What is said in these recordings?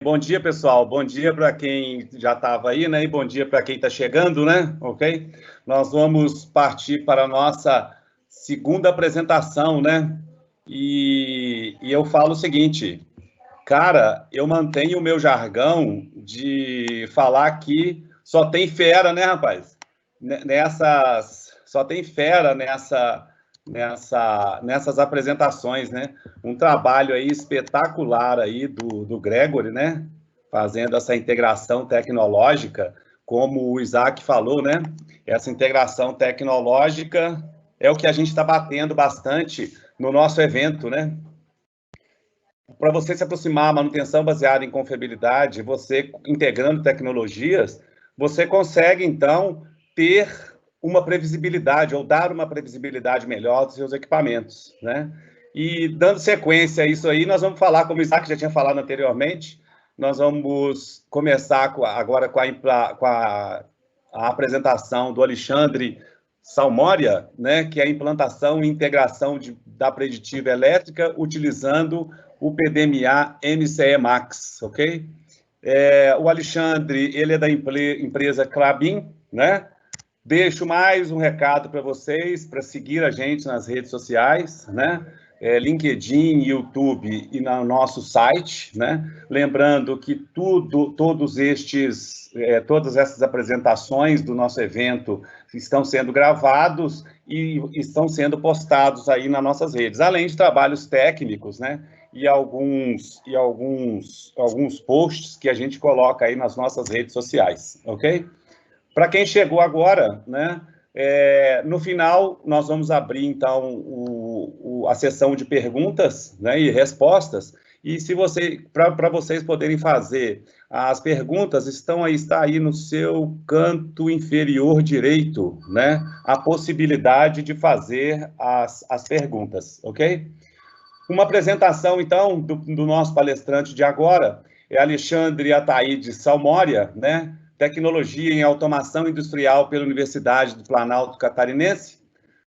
Bom dia, pessoal. Bom dia para quem já estava aí, né? E bom dia para quem está chegando, né? Ok? Nós vamos partir para a nossa segunda apresentação, né? E eu falo o seguinte, cara, eu mantenho o meu jargão de falar que só tem fera, né, rapaz? Só tem fera nessas apresentações, né? Um trabalho aí espetacular aí do Gregory, né? Fazendo essa integração tecnológica, como o Isaac falou, né? Essa integração tecnológica é o que a gente está batendo bastante no nosso evento, né? Para você se aproximar da manutenção baseada em confiabilidade, você integrando tecnologias, você consegue, então, ter uma previsibilidade ou dar uma previsibilidade melhor dos seus equipamentos, né? E dando sequência a isso aí, nós vamos falar, como o Isaac já tinha falado anteriormente, nós vamos começar agora com a apresentação do Alexandre Salmoria, né, que é a implantação e integração da preditiva elétrica utilizando o PDMA MCE Max, ok? O Alexandre, ele é da empresa Klabin, né? Deixo mais um recado para vocês, para seguir a gente nas redes sociais, né? LinkedIn, YouTube e no nosso site, né? Lembrando que todas essas apresentações do nosso evento estão sendo gravados e estão sendo postados aí nas nossas redes, além de trabalhos técnicos, né? E alguns posts que a gente coloca aí nas nossas redes sociais, ok? Para quem chegou agora, né? No final, nós vamos abrir, então, a sessão de perguntas, né, e respostas, e para vocês poderem fazer as perguntas, está aí no seu canto inferior direito, né, a possibilidade de fazer as perguntas, ok? Uma apresentação, então, do nosso palestrante de agora, é Alexandre Ataíde Salmoria, né? Tecnologia em Automação Industrial pela Universidade do Planalto Catarinense,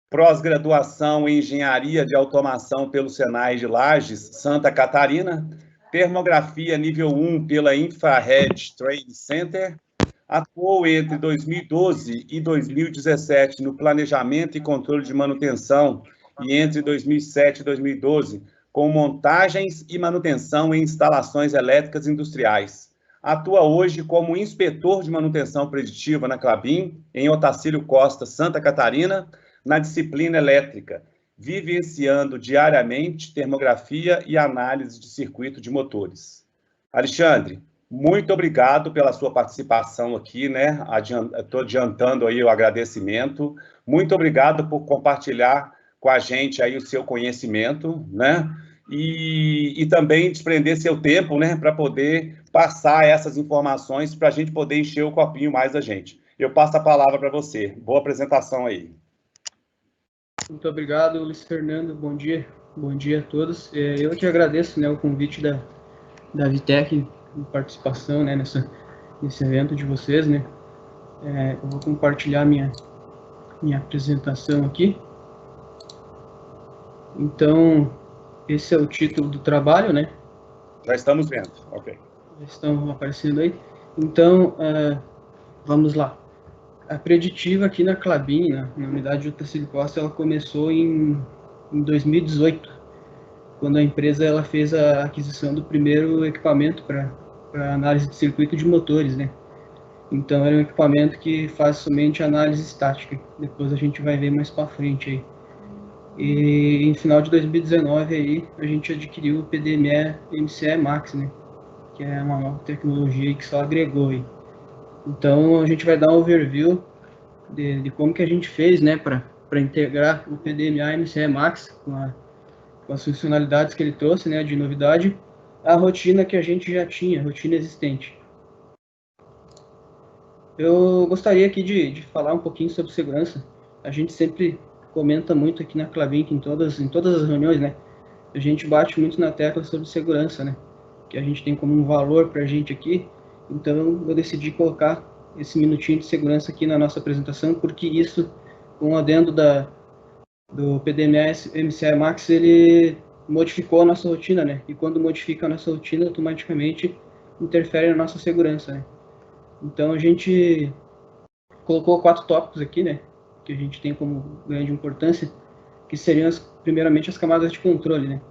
pós-graduação em Engenharia de Automação pelo Senai de Lages, Santa Catarina, termografia nível 1 pela Infrared Trade Center, atuou entre 2012 e 2017 no planejamento e controle de manutenção e entre 2007 e 2012 com montagens e manutenção em instalações elétricas industriais. Atua hoje como inspetor de manutenção preditiva na Klabin, em Otacílio Costa, Santa Catarina, na disciplina elétrica, vivenciando diariamente termografia e análise de circuito de motores. Alexandre, muito obrigado pela sua participação aqui, né? Estou adiantando aí o agradecimento. Muito obrigado por compartilhar com a gente aí o seu conhecimento, né? E também desprender seu tempo, né? Para poder passar essas informações para a gente poder encher o copinho mais da gente. Eu passo a palavra para você. Boa apresentação aí. Muito obrigado, Luiz Fernando. Bom dia a todos. Eu que agradeço, né, o convite da Vitec, de participação, né, nesse evento de vocês, né. Eu vou compartilhar minha apresentação aqui. Então, esse é o título do trabalho, né? Já estamos vendo, ok. Já estão aparecendo aí. Então, vamos lá. A preditiva aqui na Klabin, na unidade de Otacílio Costa, ela começou em 2018, quando a empresa ela fez a aquisição do primeiro equipamento para análise de circuito de motores, né? Então, era um equipamento que faz somente análise estática. Depois a gente vai ver mais para frente aí. E em final de 2019 aí, a gente adquiriu o PDME MCE Max, né? Que é uma nova tecnologia que só agregou aí. Então, a gente vai dar um overview de como que a gente fez, né, para integrar o PDMA MCE Max com as funcionalidades que ele trouxe, né, de novidade, a rotina que a gente já tinha, a rotina existente. Eu gostaria aqui de falar um pouquinho sobre segurança. A gente sempre comenta muito aqui na Klabin, em todas as reuniões, né, a gente bate muito na tecla sobre segurança, né, que a gente tem como um valor para a gente aqui. Então, eu decidi colocar esse minutinho de segurança aqui na nossa apresentação, porque isso, com o adendo do PDMS MCE Max, ele modificou a nossa rotina, né? E quando modifica a nossa rotina, automaticamente interferem na nossa segurança, né? Então a gente colocou 4 tópicos aqui, né, que a gente tem como grande importância, que seriam primeiramente as camadas de controle, né?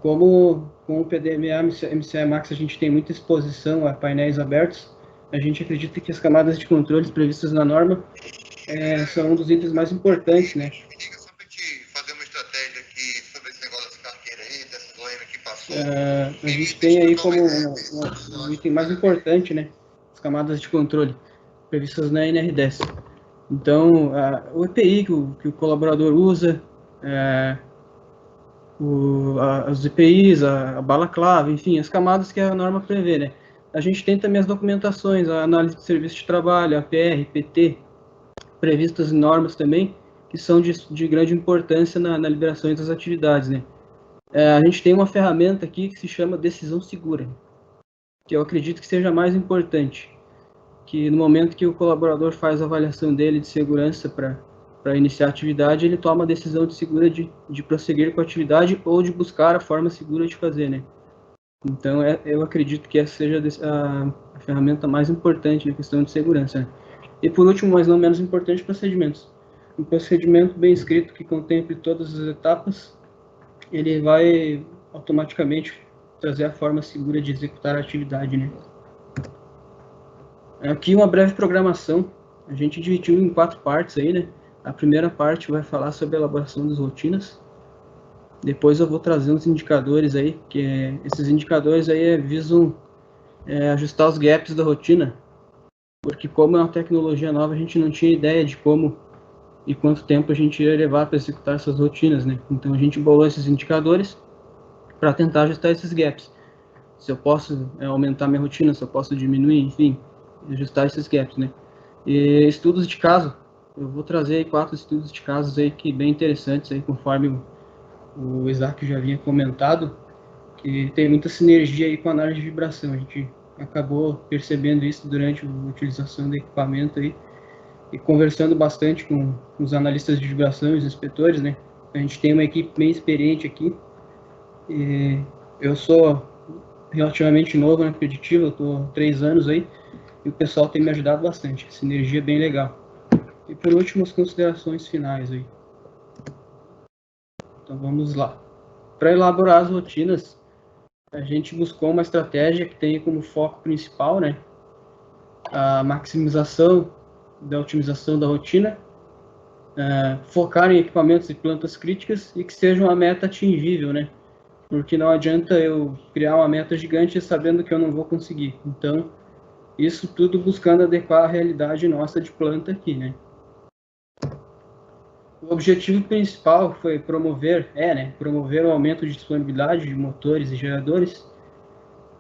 Como com o PDMA MCA Max a gente tem muita exposição a painéis abertos, a gente acredita que as camadas de controles previstas na norma são um dos itens mais importantes, né? Me diga, só para te fazer uma estratégia aqui sobre esse negócio das carteiras aí, dessa doença que passou. A gente tem aí como um item mais importante, né, as camadas de controle previstas na NR10. Então, o EPI que o colaborador usa, as EPIs, a balaclava, enfim, as camadas que a norma prevê, né? A gente tem também as documentações, a análise de serviço de trabalho, a PR, PT, previstas em normas também, que são de grande importância na liberação das atividades, né? A gente tem uma ferramenta aqui que se chama decisão segura, que eu acredito que seja mais importante, que no momento que o colaborador faz a avaliação dele de segurança para iniciar a atividade, ele toma a decisão de segura de prosseguir com a atividade ou de buscar a forma segura de fazer, né? Então, eu acredito que essa seja a ferramenta mais importante na questão de segurança, né? E por último, mas não menos importante, procedimentos. Um procedimento bem escrito que contemple todas as etapas, ele vai automaticamente trazer a forma segura de executar a atividade, né? Aqui uma breve programação, a gente dividiu em 4 partes aí, né? A primeira parte vai falar sobre a elaboração das rotinas. Depois eu vou trazer uns indicadores aí, que esses indicadores aí visam ajustar os gaps da rotina, porque como é uma tecnologia nova, a gente não tinha ideia de como e quanto tempo a gente ia levar para executar essas rotinas, né? Então a gente bolou esses indicadores para tentar ajustar esses gaps. Se eu posso aumentar minha rotina, se eu posso diminuir, enfim, ajustar esses gaps, né? E estudos de caso, eu vou trazer aí 4 estudos de casos aí que bem interessantes aí, conforme o Isaac já havia comentado, que tem muita sinergia aí com a análise de vibração. A gente acabou percebendo isso durante a utilização do equipamento aí e conversando bastante com os analistas de vibração e os inspetores, né? A gente tem uma equipe bem experiente aqui. E eu sou relativamente novo na Preditiva, eu estou 3 anos aí, e o pessoal tem me ajudado bastante. Sinergia bem legal. E por último, as considerações finais aí. Então vamos lá. Para elaborar as rotinas, a gente buscou uma estratégia que tenha como foco principal, né, a maximização da otimização da rotina, focar em equipamentos e plantas críticas e que seja uma meta atingível, né? Porque não adianta eu criar uma meta gigante sabendo que eu não vou conseguir. Então, isso tudo buscando adequar a realidade nossa de planta aqui, né? O objetivo principal foi promover o aumento de disponibilidade de motores e geradores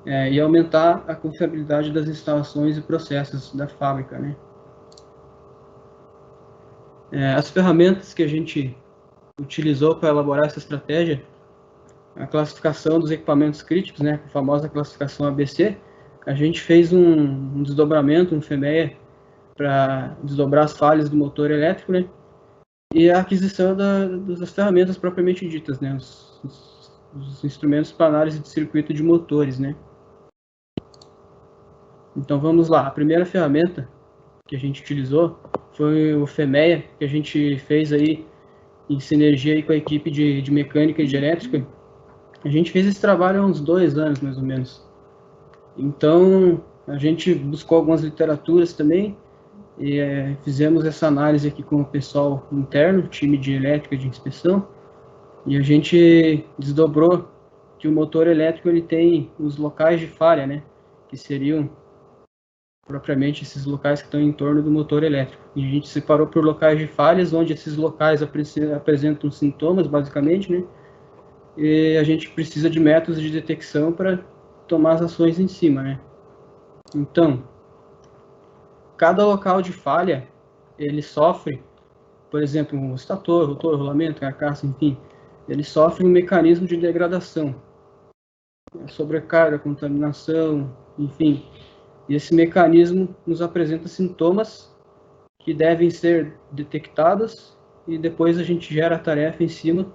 e aumentar a confiabilidade das instalações e processos da fábrica, né? As ferramentas que a gente utilizou para elaborar essa estratégia, a classificação dos equipamentos críticos, né, a famosa classificação ABC, a gente fez um desdobramento, um FMEA, para desdobrar as falhas do motor elétrico, né, e a aquisição das ferramentas propriamente ditas, né, os instrumentos para análise de circuito de motores, né. Então vamos lá, a primeira ferramenta que a gente utilizou foi o FMEA, que a gente fez aí em sinergia aí com a equipe de mecânica e de elétrica. A gente fez esse trabalho há uns 2 anos, mais ou menos. Então, a gente buscou algumas literaturas também e fizemos essa análise aqui com o pessoal interno, time de elétrica de inspeção, e a gente desdobrou que o motor elétrico ele tem os locais de falha, né, que seriam propriamente esses locais que estão em torno do motor elétrico. E a gente separou por locais de falhas, onde esses locais apresentam sintomas, basicamente, né, e a gente precisa de métodos de detecção para tomar as ações em cima, né? Então, cada local de falha, ele sofre, por exemplo, um estator, rotor, rolamento, carcaça, enfim, ele sofre um mecanismo de degradação, sobrecarga, contaminação, enfim. E esse mecanismo nos apresenta sintomas que devem ser detectados e depois a gente gera a tarefa em cima,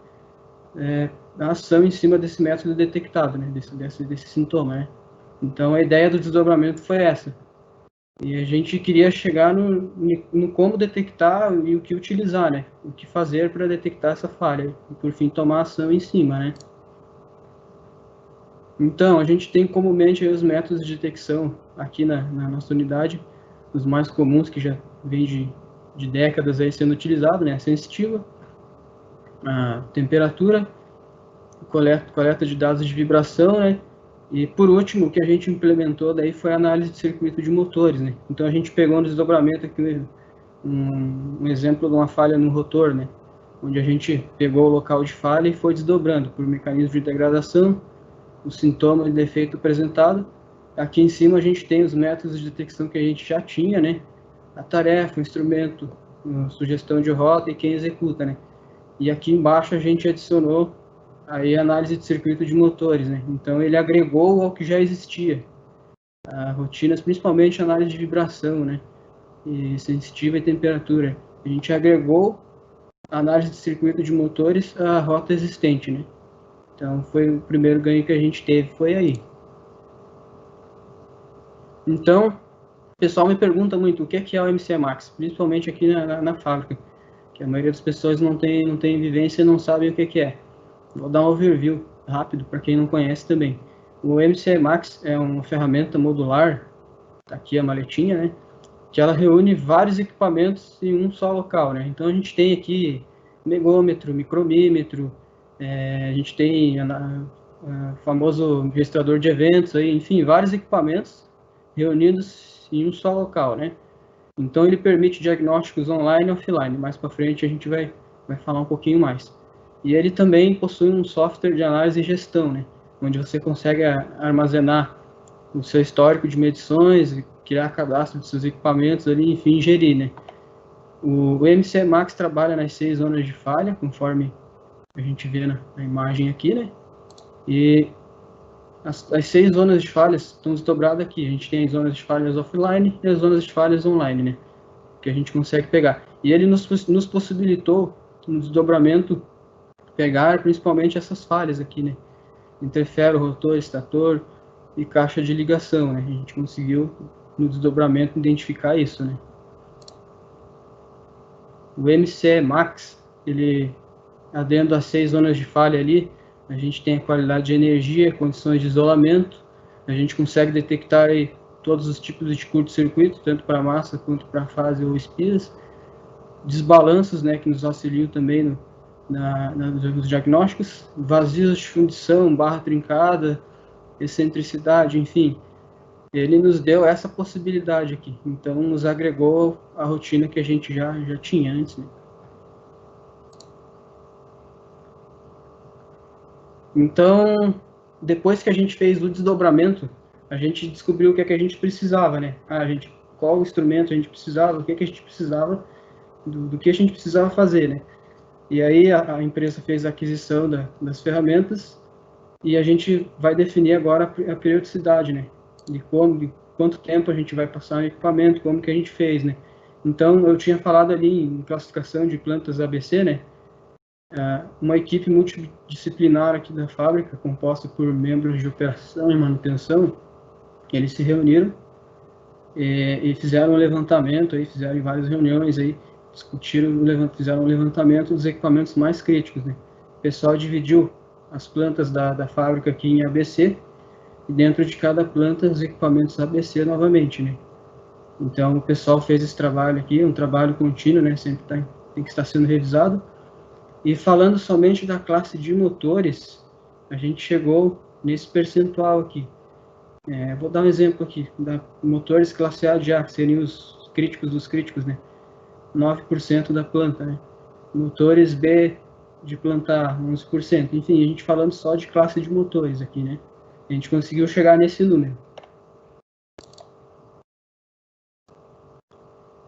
a ação em cima desse método detectado, né, desse sintoma, né. Então a ideia do desdobramento foi essa. E a gente queria chegar no como detectar e o que utilizar, né? O que fazer para detectar essa falha e, por fim, tomar ação em cima, né? Então, a gente tem comumente os métodos de detecção aqui na nossa unidade, os mais comuns que já vem de décadas aí sendo utilizado, né? A sensitiva, a temperatura, coleta de dados de vibração, né? E por último, o que a gente implementou daí foi a análise de circuito de motores, né? Então a gente pegou no desdobramento aqui um exemplo de uma falha no rotor, né? Onde a gente pegou o local de falha e foi desdobrando por mecanismo de degradação, o sintoma de defeito apresentado. Aqui em cima a gente tem os métodos de detecção que a gente já tinha, né? A tarefa, o instrumento, a sugestão de rota e quem executa, né? E aqui embaixo a gente adicionou aí a análise de circuito de motores, né? Então ele agregou ao que já existia, a rotinas, principalmente análise de vibração, né? E sensitiva e temperatura. A gente agregou a análise de circuito de motores à rota existente, né? Então foi o primeiro ganho que a gente teve, foi aí. Então, o pessoal me pergunta muito o que é o MCE Max, principalmente aqui na fábrica, que a maioria das pessoas não tem vivência e não sabem o que é. Vou dar um overview rápido para quem não conhece também. O MCE Max é uma ferramenta modular, tá aqui a maletinha, né? Que ela reúne vários equipamentos em um só local, né? Então a gente tem aqui megômetro, micromímetro, a gente tem o famoso registrador de eventos, aí, enfim, vários equipamentos reunidos em um só local, né? Então ele permite diagnósticos online e offline. Mais para frente a gente vai falar um pouquinho mais. E ele também possui um software de análise e gestão, né? Onde você consegue armazenar o seu histórico de medições, criar cadastro de seus equipamentos ali, enfim, gerir, né? O MCE Max trabalha nas 6 zonas de falha, conforme a gente vê na imagem aqui, né? E as 6 zonas de falhas estão desdobradas aqui. A gente tem as zonas de falhas offline e as zonas de falhas online, né? Que a gente consegue pegar. E ele nos possibilitou, no desdobramento, pegar principalmente essas falhas aqui, né? Interfere, rotor, estator e caixa de ligação, né? A gente conseguiu, no desdobramento, identificar isso, né? O MCE Max, ele, adendo às 6 zonas de falha ali, a gente tem a qualidade de energia, condições de isolamento, a gente consegue detectar aí todos os tipos de curto-circuito, tanto para massa quanto para fase ou espias, desbalanços, né, que nos auxiliam também nos diagnósticos, vazios de fundição, barra trincada, excentricidade, enfim. Ele nos deu essa possibilidade aqui, então nos agregou a rotina que a gente já tinha antes, né? Então, depois que a gente fez o desdobramento, a gente descobriu o que é que a gente precisava, né? Qual instrumento a gente precisava, o que é que a gente precisava, do que a gente precisava fazer, né? E aí a empresa fez a aquisição das ferramentas e a gente vai definir agora a periodicidade, né? De quanto tempo a gente vai passar no equipamento, como que a gente fez, né? Então, eu tinha falado ali em classificação de plantas ABC, né? Uma equipe multidisciplinar aqui da fábrica, composta por membros de operação e manutenção, eles se reuniram e fizeram um levantamento, aí, fizeram várias reuniões, aí, fizeram um levantamento dos equipamentos mais críticos, né? O pessoal dividiu as plantas da fábrica aqui em ABC, e dentro de cada planta os equipamentos ABC novamente, né? Então o pessoal fez esse trabalho aqui, um trabalho contínuo, né? Sempre tem que estar sendo revisado. E falando somente da classe de motores, a gente chegou nesse percentual aqui. Vou dar um exemplo aqui, motores classe A de A, que seriam os críticos dos críticos, né? 9% da planta, né? Motores B de planta A, 11%. Enfim, a gente falando só de classe de motores aqui, né? A gente conseguiu chegar nesse número.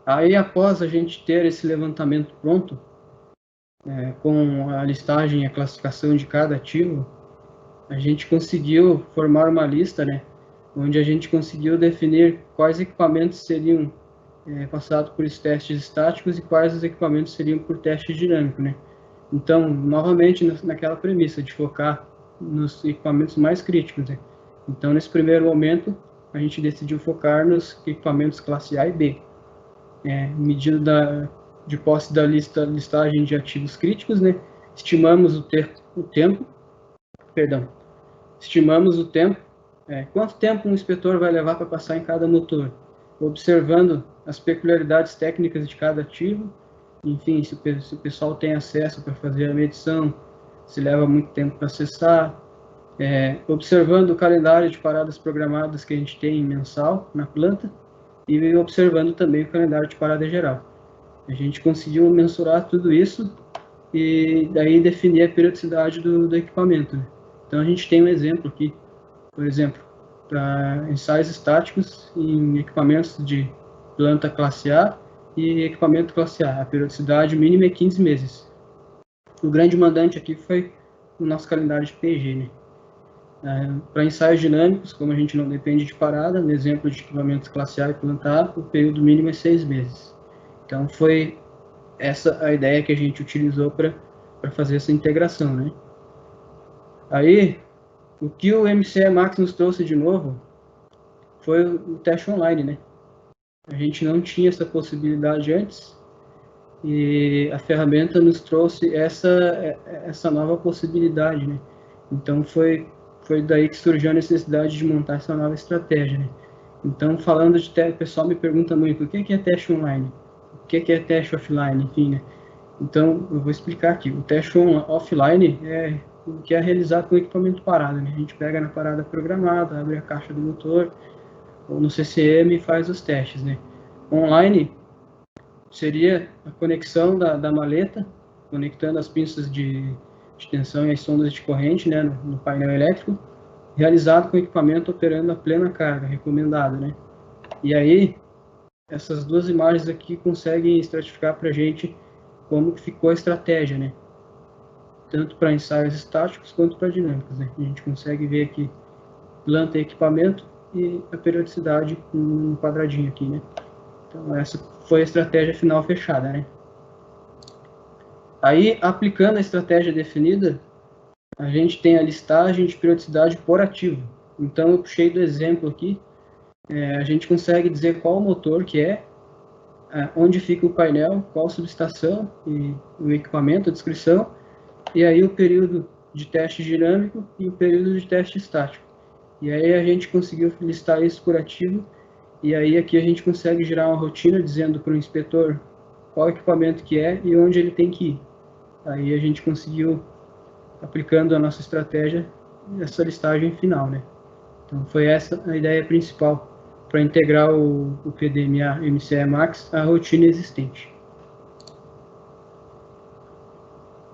Aí, após a gente ter esse levantamento pronto, com a listagem e a classificação de cada ativo, a gente conseguiu formar uma lista, né, onde a gente conseguiu definir quais equipamentos seriam passados por testes estáticos e quais os equipamentos seriam por teste dinâmico, né. Então, novamente, naquela premissa de focar nos equipamentos mais críticos, né. Então, nesse primeiro momento, a gente decidiu focar nos equipamentos classe A e B. Medida de posse da listagem de ativos críticos, né? Estimamos o tempo, quanto tempo um inspetor vai levar para passar em cada motor, observando as peculiaridades técnicas de cada ativo, enfim, se o pessoal tem acesso para fazer a medição, se leva muito tempo para acessar, observando o calendário de paradas programadas que a gente tem mensal na planta e observando também o calendário de parada geral. A gente conseguiu mensurar tudo isso e daí definir a periodicidade do equipamento, né? Então a gente tem um exemplo aqui, por exemplo, para ensaios estáticos em equipamentos de planta classe A e equipamento classe A. A periodicidade mínima é 15 meses. O grande mandante aqui foi o nosso calendário de PG, né? Para ensaios dinâmicos, como a gente não depende de parada, no exemplo de equipamentos classe A e planta A, o período mínimo é 6 meses. Então foi essa a ideia que a gente utilizou para fazer essa integração, né? Aí, o que o MCE Max nos trouxe de novo foi o teste online, né? A gente não tinha essa possibilidade antes e a ferramenta nos trouxe essa nova possibilidade, né? Então foi daí que surgiu a necessidade de montar essa nova estratégia, né? Então, falando de teste, o pessoal me pergunta muito o que é teste online, o que é teste offline, enfim, né? Então, eu vou explicar aqui. O teste offline é o que é realizado com o equipamento parado, né? A gente pega na parada programada, abre a caixa do motor, ou no CCM e faz os testes, né? Online seria a conexão da maleta, conectando as pinças de tensão e as sondas de corrente, né, no painel elétrico, realizado com o equipamento operando a plena carga, recomendada, né? E aí, essas duas imagens aqui conseguem estratificar para a gente como que ficou a estratégia, né? Tanto para ensaios estáticos quanto para dinâmicos, né? A gente consegue ver aqui planta e equipamento e a periodicidade no quadradinho aqui, né? Então, essa foi a estratégia final fechada, né? Aí, aplicando a estratégia definida, a gente tem a listagem de periodicidade por ativo. Então, eu puxei do exemplo aqui, a gente consegue dizer qual motor que é, onde fica o painel, qual subestação e o equipamento, a descrição, e aí o período de teste dinâmico e o período de teste estático. E aí a gente conseguiu listar isso por ativo, e aí aqui a gente consegue gerar uma rotina dizendo para o inspetor qual equipamento que é e onde ele tem que ir. Aí a gente conseguiu, aplicando a nossa estratégia, essa listagem final, né? Então foi essa a ideia principal para integrar o PDMA MCE Max à rotina existente.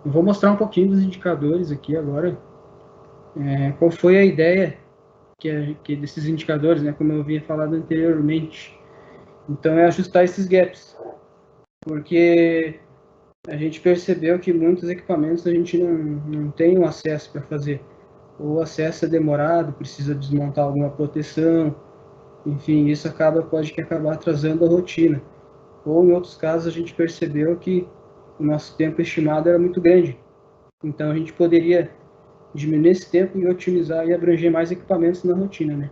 Eu vou mostrar um pouquinho dos indicadores aqui agora. Qual foi a ideia que desses indicadores, né, como eu havia falado anteriormente. Então, é ajustar esses gaps, porque a gente percebeu que muitos equipamentos a gente não tem o acesso para fazer. O acesso é demorado, precisa desmontar alguma proteção, enfim, isso pode acabar atrasando a rotina. Ou, em outros casos, a gente percebeu que o nosso tempo estimado era muito grande. Então, a gente poderia diminuir esse tempo e otimizar e abranger mais equipamentos na rotina, né?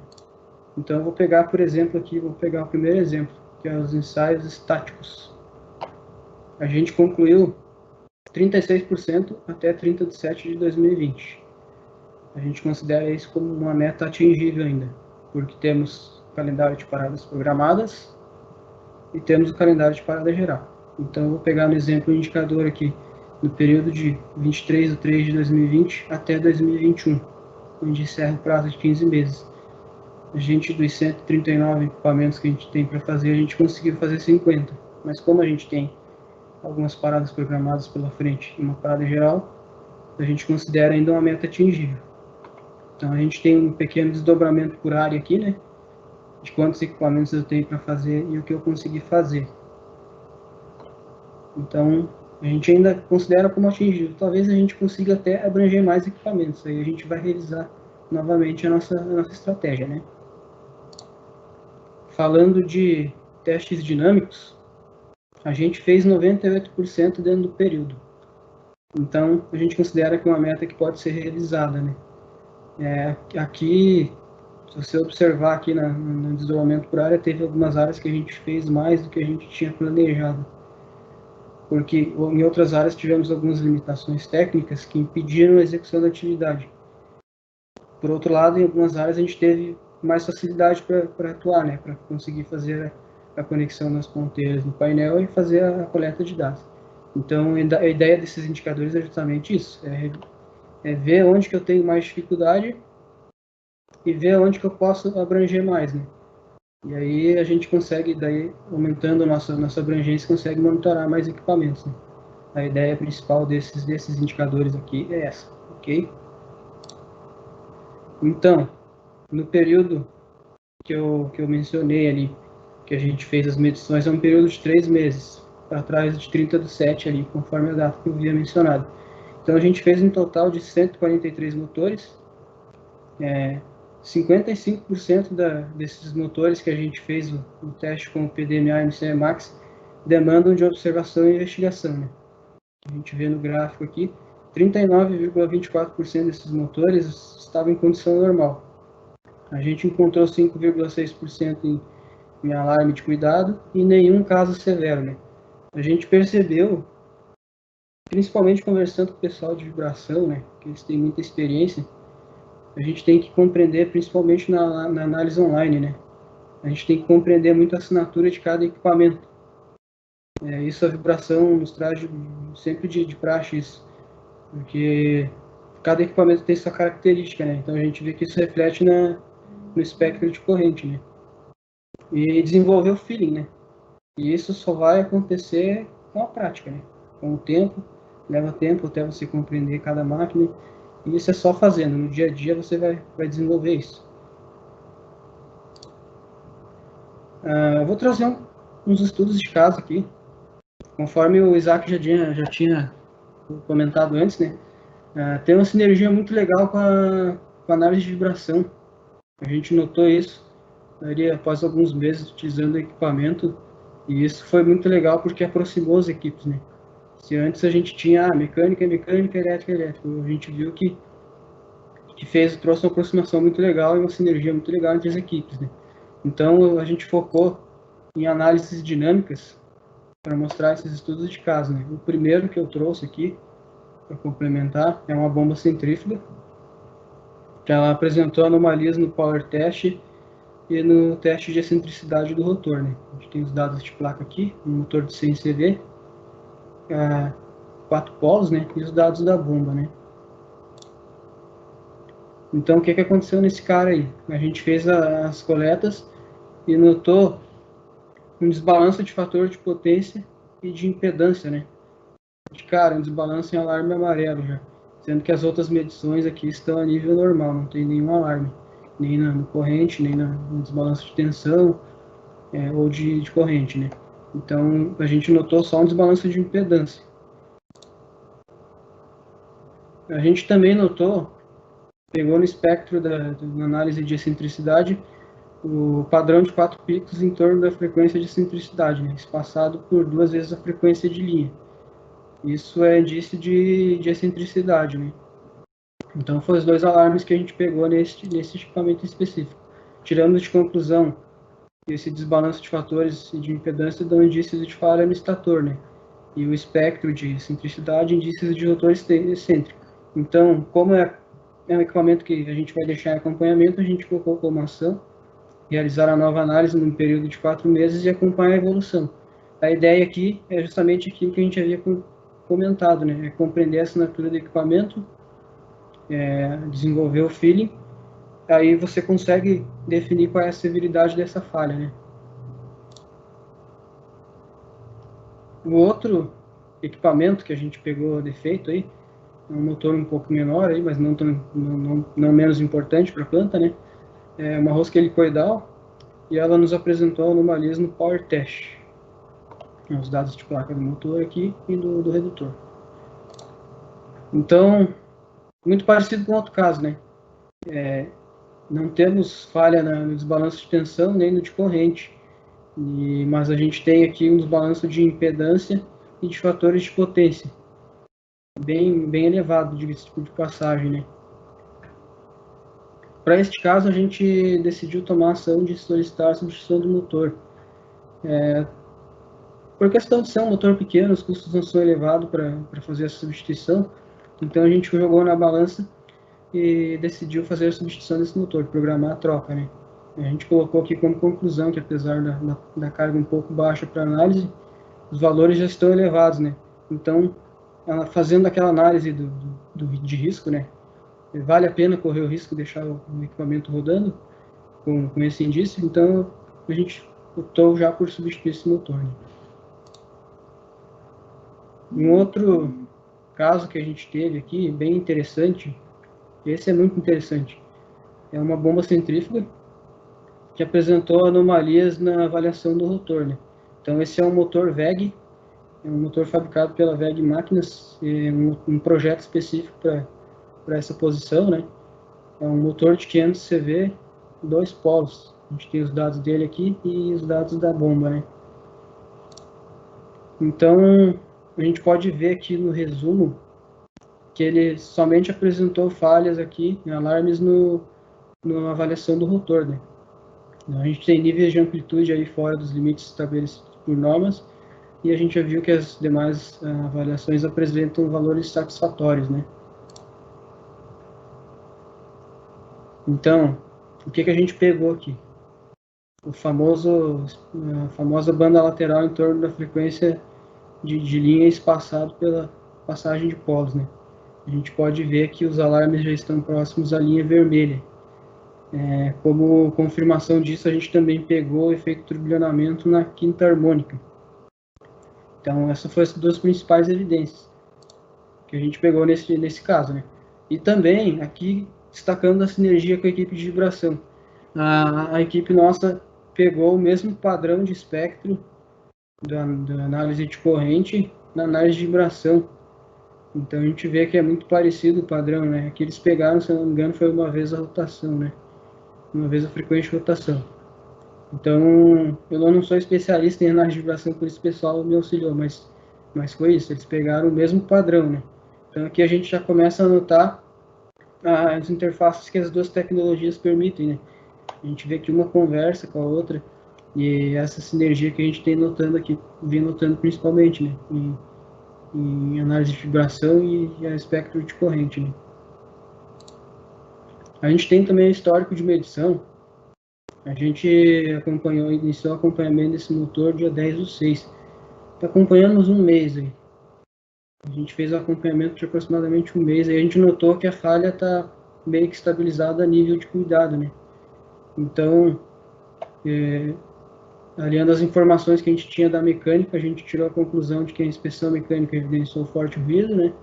Então, eu vou pegar, por exemplo, aqui, vou pegar o primeiro exemplo, que é os ensaios estáticos. A gente concluiu 36% até 30 de 7 de 2020. A gente considera isso como uma meta atingível ainda, porque temos o calendário de paradas programadas e temos o calendário de parada geral. Então, eu vou pegar no exemplo o indicador aqui, no período de 23 de 3 de 2020 até 2021, onde encerra o prazo de 15 meses. A gente, dos 139 equipamentos que a gente tem para fazer, a gente conseguiu fazer 50. Mas como a gente tem algumas paradas programadas pela frente e uma parada geral, a gente considera ainda uma meta atingível. Então a gente tem um pequeno desdobramento por área aqui, né? De quantos equipamentos eu tenho para fazer e o que eu consegui fazer. Então a gente ainda considera como atingível. Talvez a gente consiga até abranger mais equipamentos. Aí a gente vai realizar novamente a nossa estratégia, né? Falando de testes dinâmicos, a gente fez 98% dentro do período. Então, a gente considera que é uma meta que pode ser realizada, né? Aqui, Se você observar aqui no desdobramento por área, teve algumas áreas que a gente fez mais do que a gente tinha planejado. Porque em outras áreas tivemos algumas limitações técnicas que impediram a execução da atividade. Por outro lado, em algumas áreas a gente teve mais facilidade para atuar, né? Para conseguir fazer a conexão das ponteiras no painel e fazer a coleta de dados. Então, a ideia desses indicadores é justamente isso, é ver onde que eu tenho mais dificuldade e ver onde que eu posso abranger mais, né? E aí a gente consegue, daí, aumentando a nossa abrangência, consegue monitorar mais equipamentos, né? A ideia principal desses indicadores aqui é essa, ok? Então, no período que eu mencionei ali, que a gente fez as medições, é um período de 3 meses, para trás de 30/7 ali, conforme a data que eu havia mencionado. Então a gente fez um total de 143 motores, 55% desses motores que a gente fez o teste com o PDMA e o CE Max demandam de observação e investigação, né? A gente vê no gráfico aqui, 39,24% desses motores estavam em condição normal. A gente encontrou 5,6% em alarme de cuidado e nenhum caso severo, né? A gente percebeu, principalmente conversando com o pessoal de vibração, né, que eles têm muita experiência, a gente tem que compreender, principalmente na análise online, né? A gente tem que compreender muito a assinatura de cada equipamento. Isso a vibração nos traz sempre de praxe isso, porque cada equipamento tem sua característica, né? Então a gente vê que isso reflete no espectro de corrente, né? E desenvolver o feeling, né? E isso só vai acontecer com a prática, né? Com o tempo, leva tempo até você compreender cada máquina, e isso é só fazendo, no dia a dia você vai desenvolver isso. Eu vou trazer uns estudos de caso aqui, conforme o Isaac já tinha comentado antes, né? Tem uma sinergia muito legal com a análise de vibração. A gente notou isso ali após alguns meses utilizando o equipamento, e isso foi muito legal porque aproximou as equipes, né? Se antes a gente tinha mecânica, elétrica, a gente viu que trouxe uma aproximação muito legal e uma sinergia muito legal entre as equipes, né? Então a gente focou em análises dinâmicas para mostrar esses estudos de caso, né? O primeiro que eu trouxe aqui para complementar é uma bomba centrífuga, que ela apresentou anomalias no power test e no teste de excentricidade do rotor, né? A gente tem os dados de placa aqui, um motor de 100 CV, 4 polos, né? E os dados da bomba, né? Então, o que aconteceu nesse cara aí? A gente fez as coletas e notou um desbalanço de fator de potência e de impedância, né? Cara, um desbalanço em alarme amarelo já, sendo que as outras medições aqui estão a nível normal, não tem nenhum alarme, nem no corrente, nem no desbalanço de tensão ou de corrente, né? Então, a gente notou só um desbalanço de impedância. A gente também notou, pegou no espectro da análise de excentricidade, o padrão de 4 picos em torno da frequência de excentricidade, né? Espaçado por 2 vezes a frequência de linha. Isso é indício de excentricidade, né? Então, foram os 2 alarmes que a gente pegou nesse equipamento específico. Tiramos de conclusão que esse desbalanço de fatores e de impedância dão indícios de falha no estator, né? E o espectro de excentricidade, indícios de rotor excêntrico. Então, como é um equipamento que a gente vai deixar em acompanhamento, a gente colocou como ação realizar a nova análise num período de 4 meses e acompanhar a evolução. A ideia aqui é justamente aquilo que a gente havia comentado, né? É compreender a assinatura do equipamento, desenvolver o feeling, aí você consegue definir qual é a severidade dessa falha, né? O outro equipamento que a gente pegou defeito aí, é um motor um pouco menor aí, mas não menos importante para a planta, né? É uma rosca helicoidal, e ela nos apresentou anomalias no power test. Os dados de placa do motor aqui e do redutor. Então, muito parecido com outro caso, né? Não temos falha no desbalanço de tensão nem no de corrente, mas a gente tem aqui um desbalanço de impedância e de fatores de potência bem elevado, diga-se de passagem, né? Para este caso, a gente decidiu tomar a ação de solicitar a substituição do motor. Por questão de ser um motor pequeno, os custos não são elevados para fazer essa substituição, então a gente jogou na balança e decidiu fazer a substituição desse motor, programar a troca, né? A gente colocou aqui como conclusão que, apesar da carga um pouco baixa para análise, os valores já estão elevados, né? Então, fazendo aquela análise de risco, né? Vale a pena correr o risco de deixar o equipamento rodando com esse indício, então a gente optou já por substituir esse motor, né? Um outro caso que a gente teve aqui, bem interessante, esse é muito interessante, é uma bomba centrífuga que apresentou anomalias na avaliação do rotor, né? Então esse é um motor VEG, é um motor fabricado pela VEG Máquinas, é um projeto específico para essa posição, né? É um motor de 500 CV, 2 polos. A gente tem os dados dele aqui e os dados da bomba, né? Então, a gente pode ver aqui no resumo que ele somente apresentou falhas aqui, alarmes na avaliação do rotor, né? A gente tem níveis de amplitude aí fora dos limites estabelecidos por normas e a gente já viu que as demais avaliações apresentam valores satisfatórios, né? Então, o que a gente pegou aqui? A famosa banda lateral em torno da frequência de linha espaçado pela passagem de polos, né? A gente pode ver que os alarmes já estão próximos à linha vermelha. Como confirmação disso, a gente também pegou o efeito turbilhonamento na quinta harmônica. Então, essas foram as duas principais evidências que a gente pegou nesse caso, né? E também, aqui, destacando a sinergia com a equipe de vibração. A equipe nossa pegou o mesmo padrão de espectro da análise de corrente na análise de vibração. Então, a gente vê que é muito parecido o padrão, né? Aqui eles pegaram, se eu não me engano, foi uma vez a rotação, né? Uma vez a frequência de rotação. Então, eu não sou especialista em análise de vibração, por isso o pessoal me auxiliou, mas foi isso, eles pegaram o mesmo padrão, né? Então, aqui a gente já começa a notar as interfaces que as duas tecnologias permitem, né? A gente vê que uma conversa com a outra, e essa sinergia que a gente tem notando aqui, vem notando principalmente, né? Em análise de vibração e a espectro de corrente, né? A gente tem também o histórico de medição. A gente iniciou o acompanhamento desse motor dia 10/6. Acompanhamos um mês aí. A gente fez o acompanhamento de aproximadamente um mês. Aí a gente notou que a falha está meio que estabilizada a nível de cuidado, né? Então, aliando as informações que a gente tinha da mecânica, a gente tirou a conclusão de que a inspeção mecânica evidenciou forte ruído, né?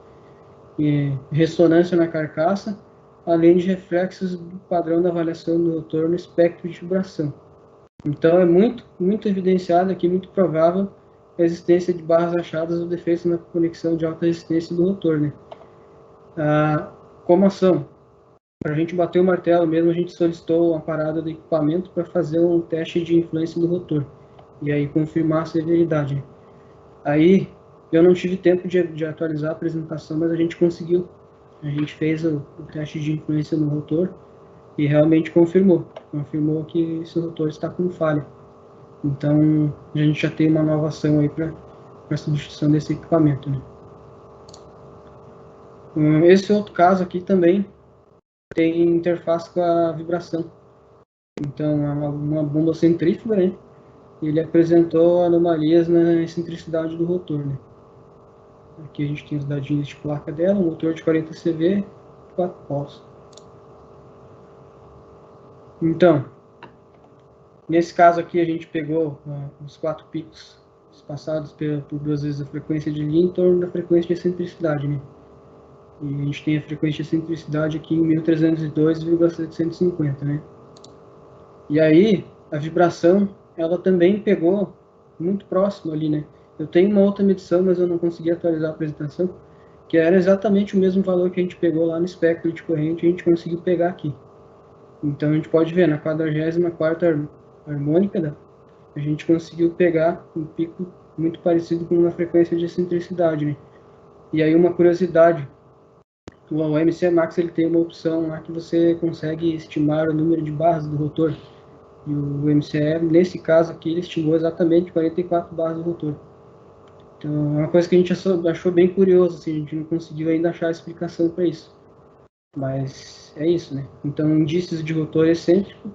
E ressonância na carcaça, além de reflexos do padrão da avaliação do rotor no espectro de vibração. Então, é muito evidenciado aqui, muito provável, a existência de barras achadas ou defeitos na conexão de alta resistência do rotor, né? Como ação, para a gente bater o martelo mesmo, a gente solicitou uma parada do equipamento para fazer um teste de influência do rotor e aí confirmar a severidade, né? Aí, eu não tive tempo de atualizar a apresentação, mas a gente conseguiu. A gente fez o teste de influência no rotor e realmente confirmou que esse rotor está com falha. Então, a gente já tem uma nova ação aí para a substituição desse equipamento, né? Esse outro caso aqui também tem interface com a vibração. Então, é uma bomba centrífuga, né? Ele apresentou anomalias na excentricidade do rotor, né? Aqui a gente tem os dadinhos de placa dela, um motor de 40 CV, 4 polos. Então, nesse caso aqui a gente pegou os 4 picos espaçados por 2 vezes a frequência de linha em torno da frequência de excentricidade, né? E a gente tem a frequência de excentricidade aqui em 1302,750, né? E aí, a vibração, ela também pegou muito próximo ali, né? Eu tenho uma outra medição, mas eu não consegui atualizar a apresentação, que era exatamente o mesmo valor que a gente pegou lá no espectro de corrente, a gente conseguiu pegar aqui. Então, a gente pode ver, na 44ª harmônica, a gente conseguiu pegar um pico muito parecido com uma frequência de excentricidade, né? E aí, uma curiosidade, o MCE Max ele tem uma opção lá que você consegue estimar o número de barras do rotor. E o MCE, nesse caso aqui, ele estimou exatamente 44 barras do rotor. Então, é uma coisa que a gente achou bem curioso, assim, a gente não conseguiu ainda achar a explicação para isso. Mas é isso, né? Então, indícios de rotor excêntrico,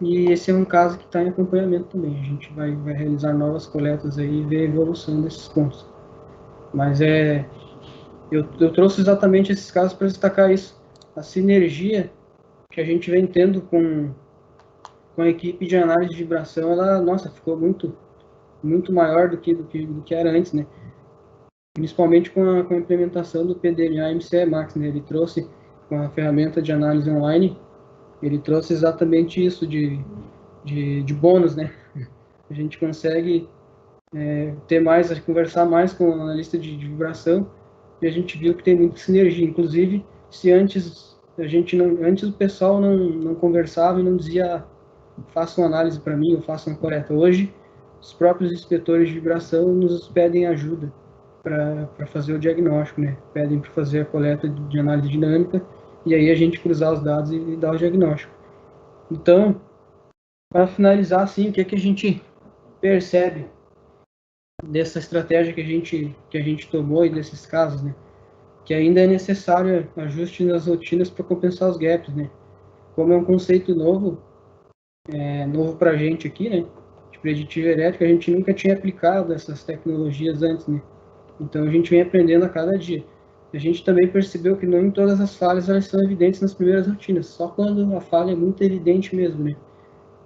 e esse é um caso que está em acompanhamento também. A gente vai realizar novas coletas aí e ver a evolução desses pontos. Mas eu trouxe exatamente esses casos para destacar isso. A sinergia que a gente vem tendo com a equipe de análise de vibração, ela, nossa, ficou muito maior do que era antes, né? Principalmente com a implementação do PDMA MCE Max, né? Ele trouxe, com a ferramenta de análise online, ele trouxe exatamente isso de bônus, né? A gente consegue conversar mais com o analista de vibração, e a gente viu que tem muita sinergia. Inclusive, se antes o pessoal não conversava e não dizia faça uma análise para mim, ou faça uma coleta. Hoje, os próprios inspetores de vibração nos pedem ajuda para fazer o diagnóstico, né? Pedem para fazer a coleta de análise dinâmica, e aí a gente cruzar os dados e dar o diagnóstico. Então, para finalizar, assim, o que a gente percebe dessa estratégia que a gente tomou e desses casos, né? Que ainda é necessário ajuste nas rotinas para compensar os gaps, né? Como é um conceito novo para a gente aqui, né? De preditivo elétrico, a gente nunca tinha aplicado essas tecnologias antes, né? Então a gente vem aprendendo a cada dia. A gente também percebeu que não em todas as falhas elas são evidentes nas primeiras rotinas, só quando a falha é muito evidente mesmo, né?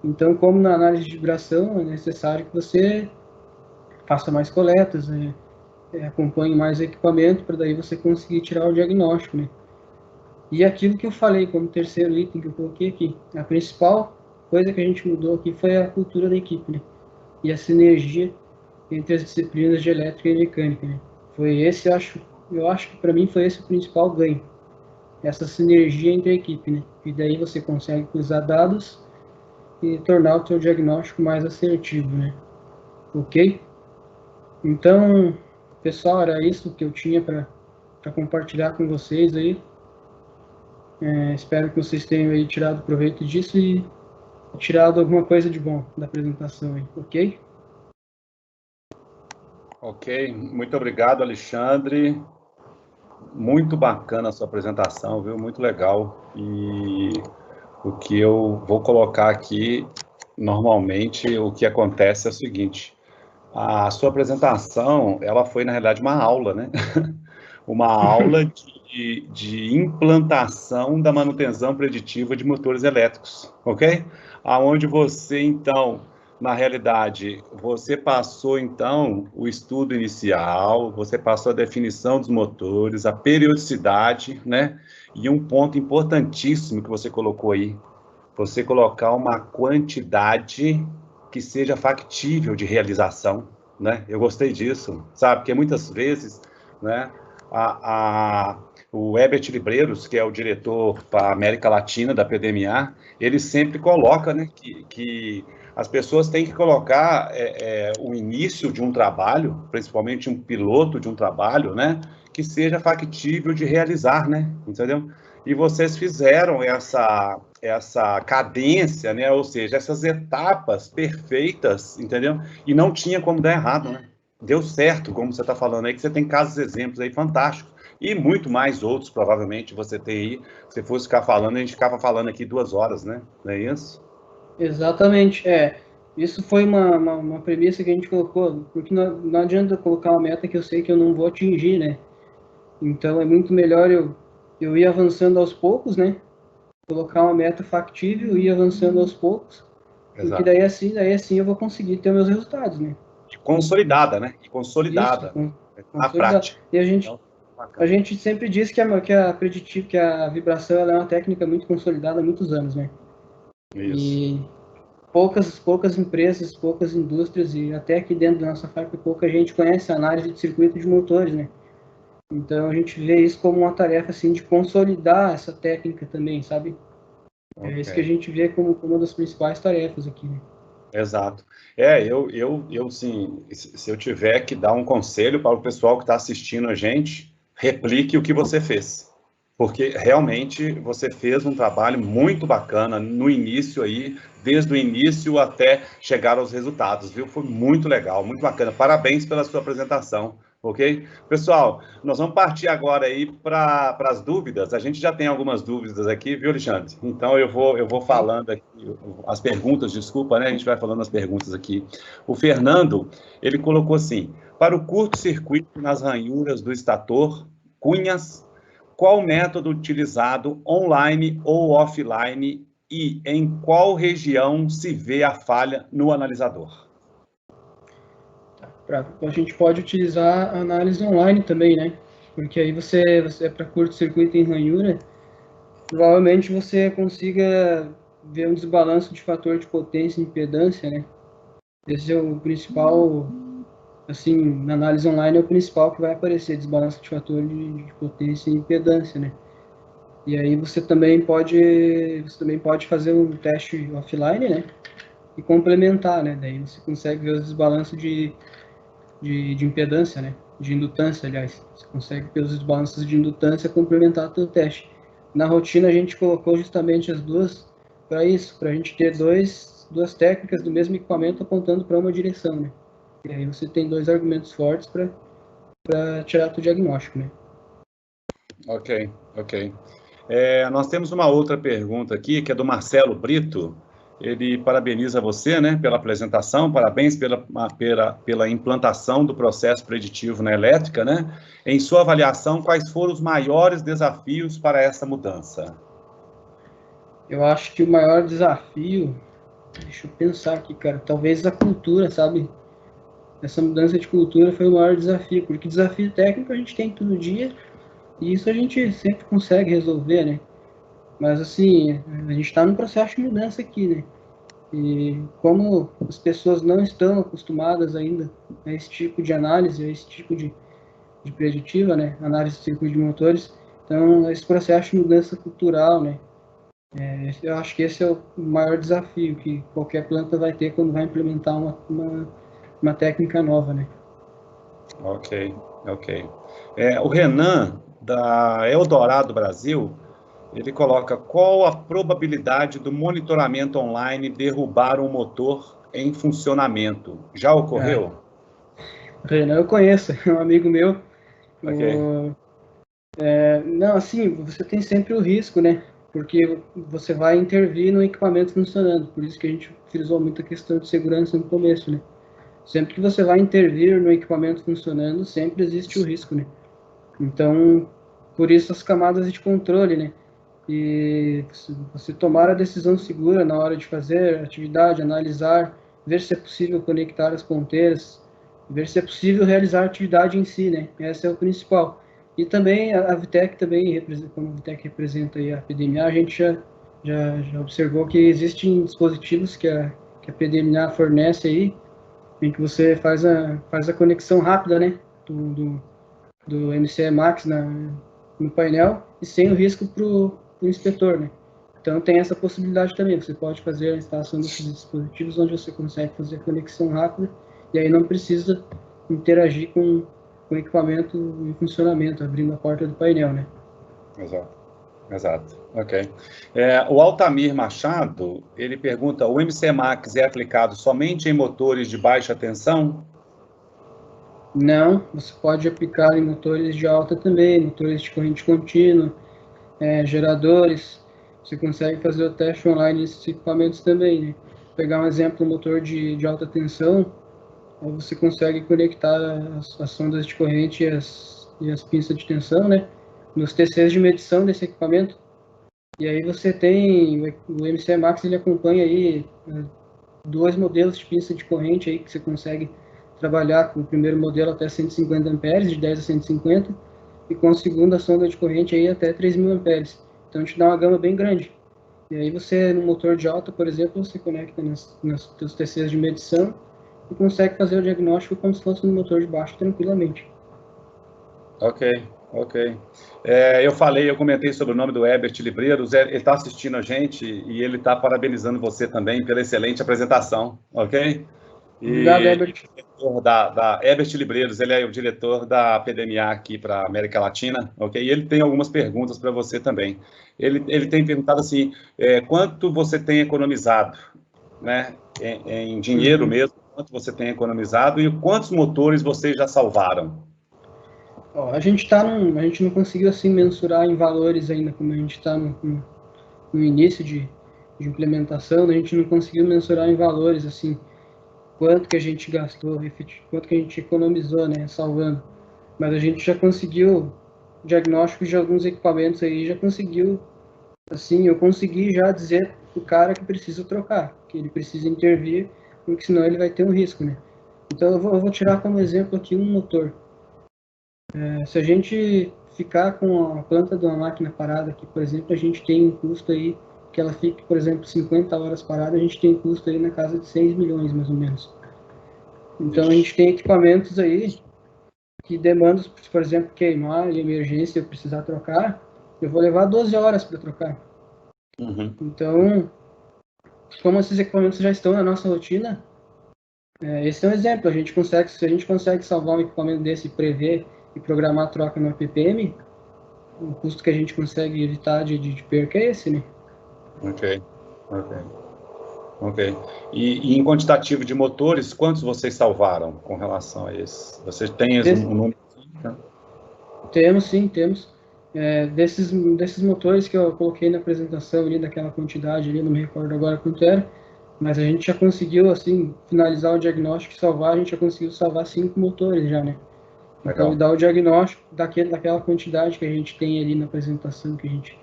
Então, como na análise de vibração, é necessário que você faça mais coletas, né? Acompanhe mais equipamento para daí você conseguir tirar o diagnóstico, né? E aquilo que eu falei como terceiro item que eu coloquei aqui, a principal coisa que a gente mudou aqui foi a cultura da equipe, né? E a sinergia entre as disciplinas de elétrica e mecânica, né? Foi esse, eu acho que para mim foi esse o principal ganho, essa sinergia entre a equipe, né? E daí você consegue cruzar dados e tornar o seu diagnóstico mais assertivo, né? Ok? Então, pessoal, era isso que eu tinha para compartilhar com vocês aí. Espero que vocês tenham aí tirado proveito disso e tirado alguma coisa de bom da apresentação aí, ok? Ok, muito obrigado, Alexandre. Muito bacana a sua apresentação, viu? Muito legal. E o que eu vou colocar aqui, normalmente, o que acontece é o seguinte: a sua apresentação, ela foi, na realidade, uma aula, né? Uma aula de implantação da manutenção preditiva de motores elétricos, ok? Aonde você, então, na realidade, você passou, então, o estudo inicial, você passou a definição dos motores, a periodicidade, né? E um ponto importantíssimo que você colocou aí, você colocar uma quantidade que seja factível de realização, né? Eu gostei disso, sabe? Porque muitas vezes, né, o Herbert Libreiros, que é o diretor para a América Latina da PDMA, ele sempre coloca, né, que as pessoas têm que colocar o início de um trabalho, principalmente um piloto de um trabalho, né, que seja factível de realizar, né, entendeu? E vocês fizeram essa cadência, né, ou seja, essas etapas perfeitas, entendeu? E não tinha como dar errado, né? Deu certo, como você está falando aí, que você tem casos, exemplos aí fantásticos. E muito mais outros, provavelmente, você tem aí. Se fosse ficar falando, a gente ficava falando aqui 2 horas, né? Não é isso? Exatamente, Isso foi uma premissa que a gente colocou, porque não adianta eu colocar uma meta que eu sei que eu não vou atingir, né? Então é muito melhor eu ir avançando aos poucos, né? Colocar uma meta factível e ir avançando aos poucos, porque Exato. daí assim eu vou conseguir ter meus resultados, né? E consolidada, né? E Isso, consolidada. Na consolidado. prática. E Então, a bacana. gente sempre diz que que a vibração ela é uma técnica muito consolidada há muitos anos, né? Isso. E poucas empresas, poucas indústrias e até aqui dentro da nossa fábrica pouca gente conhece a análise de circuito de motores, né? Então a gente vê isso como uma tarefa assim de consolidar essa técnica também, sabe? É isso que a Ok. gente vê como uma das principais tarefas aqui, né? Exato. Sim, se eu tiver que dar um conselho para o pessoal que está assistindo a gente, replique o que você fez. porque realmente você fez um trabalho muito bacana no início aí, desde o início até chegar aos resultados, viu? Foi muito legal, muito bacana. Parabéns pela sua apresentação, ok? Pessoal, nós vamos partir agora aí para as dúvidas. A gente já tem algumas dúvidas aqui, viu, Alexandre? Então eu vou falando aqui, as perguntas, desculpa, né? A gente vai falando as perguntas aqui. O Fernando, ele colocou assim, para o curto-circuito nas ranhuras do estator, cunhas, qual método utilizado, online ou offline, e em qual região se vê a falha no analisador? A gente pode utilizar a análise online também, né? Porque aí você é para curto-circuito em ranhura, provavelmente você consiga ver um desbalanço de fator de potência e impedância, né? Esse é o principal, assim, na análise online é o principal que vai aparecer, desbalanço de fator de potência e impedância, né? E aí você também pode fazer um teste offline, né? E complementar, né? Daí você consegue ver os desbalanços de impedância, né? De indutância, aliás. Você consegue ver os desbalanços de indutância e complementar o teu teste. Na rotina a gente colocou justamente as duas para isso, para a gente ter duas técnicas do mesmo equipamento apontando para uma direção, né? E aí você tem dois argumentos fortes para tirar o diagnóstico, né? Ok. Nós temos uma outra pergunta aqui, que é do Marcelo Brito. Ele parabeniza você, né, pela apresentação, parabéns pela implantação do processo preditivo na elétrica, né? Em sua avaliação, quais foram os maiores desafios para essa mudança? Eu acho que o maior desafio, deixa eu pensar aqui, cara, talvez a cultura, sabe? Essa mudança de cultura foi o maior desafio, porque desafio técnico a gente tem todo dia, e isso a gente sempre consegue resolver, né? Mas, assim, a gente está num processo de mudança aqui, né? E como as pessoas não estão acostumadas ainda a esse tipo de análise, a esse tipo de preditiva, né? Análise de circuito de motores, então, esse processo de mudança cultural, né? Eu acho que esse é o maior desafio que qualquer planta vai ter quando vai implementar uma técnica nova, né? Ok. O Renan, da Eldorado Brasil, ele coloca, qual a probabilidade do monitoramento online derrubar um motor em funcionamento? Já ocorreu? Renan, eu conheço, é um amigo meu. Ok. Não, assim, você tem sempre o risco, né? Porque você vai intervir no equipamento funcionando. Por isso que a gente frisou muito a questão de segurança no começo, né? Sempre que você vai intervir no equipamento funcionando, sempre existe o risco, né? Então, por isso as camadas de controle, né? E você tomar a decisão segura na hora de fazer a atividade, analisar, ver se é possível conectar as ponteiras, ver se é possível realizar a atividade em si, né? Esse é o principal. E também a Vitec também, como a Vitec representa aí a PDMA, a gente já observou que existem dispositivos que a PDMA fornece aí, em que você faz a conexão rápida, né? Do MCE Max no painel e sem o risco para o inspetor, né? Então tem essa possibilidade também, você pode fazer a instalação desses dispositivos onde você consegue fazer a conexão rápida e aí não precisa interagir com o equipamento em funcionamento, abrindo a porta do painel, né? Exato. Ok. O Altamir Machado, ele pergunta, o MC Max é aplicado somente em motores de baixa tensão? Não, você pode aplicar em motores de alta também, motores de corrente contínua, geradores. Você consegue fazer o teste online nesses equipamentos também, né? Pegar um exemplo, um motor de alta tensão, aí você consegue conectar as sondas de corrente e as pinças de tensão, né? Nos TCs de medição desse equipamento. E aí você tem, o MCE Max, ele acompanha aí dois modelos de pinça de corrente aí que você consegue trabalhar com o primeiro modelo até 150 amperes, de 10 a 150, e com a segunda sonda de corrente aí até 3.000 amperes. Então, te dá uma gama bem grande. E aí você, no motor de alta, por exemplo, você conecta nos seus TCs de medição e consegue fazer o diagnóstico como se fosse no motor de baixo tranquilamente. Ok. Eu comentei sobre o nome do Herbert Libreiros, ele está assistindo a gente e ele está parabenizando você também pela excelente apresentação, ok? Obrigado, Herbert. Da Herbert Libreiros, ele é o diretor da PDMA aqui para a América Latina, ok? E ele tem algumas perguntas para você também. Ele tem perguntado assim, quanto você tem economizado, né? Em dinheiro mesmo, quanto você tem economizado e quantos motores vocês já salvaram? Ó, a gente não conseguiu assim mensurar em valores ainda, como a gente está no início de implementação, a gente não conseguiu mensurar em valores assim quanto que a gente gastou, quanto que a gente economizou, né, salvando. Mas a gente já conseguiu diagnóstico de alguns equipamentos aí, já conseguiu, assim, eu consegui já dizer o cara que precisa trocar, que ele precisa intervir, porque senão ele vai ter um risco, né. Então eu vou tirar como exemplo aqui um motor. Se a gente ficar com a planta de uma máquina parada aqui, por exemplo, a gente tem um custo aí, que ela fique, por exemplo, 50 horas parada, a gente tem um custo aí na casa de 6 milhões, mais ou menos. Então, a gente tem equipamentos aí que demandam, por exemplo, queimar em emergência, eu precisar trocar, eu vou levar 12 horas para trocar. Então, como esses equipamentos já estão na nossa rotina, esse é um exemplo. Se a gente consegue salvar um equipamento desse, prever e programar a troca no APPM, o custo que a gente consegue evitar de perca é esse, né? Ok. E em quantitativo de motores, quantos vocês salvaram com relação a esse? Vocês têm um número? Temos, sim, temos. Desses motores que eu coloquei na apresentação ali, daquela quantidade ali, não me recordo agora quanto era, mas a gente já conseguiu, assim, finalizar o diagnóstico e salvar, a gente já conseguiu salvar 5 motores já, né? Legal. Então, dar o diagnóstico daquela quantidade que a gente tem ali na apresentação, que a gente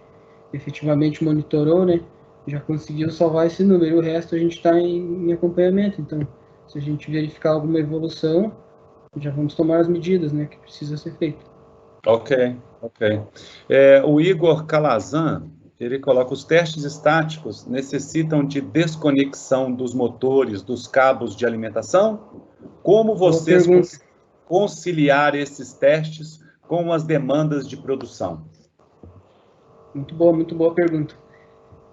efetivamente monitorou, né? Já conseguiu salvar esse número. O resto a gente está em acompanhamento. Então, se a gente verificar alguma evolução, já vamos tomar as medidas, né? Que precisa ser feito. Ok. O Igor Calazan, ele coloca: os testes estáticos necessitam de desconexão dos motores dos cabos de alimentação? Como vocês conciliar esses testes com as demandas de produção? Muito boa pergunta.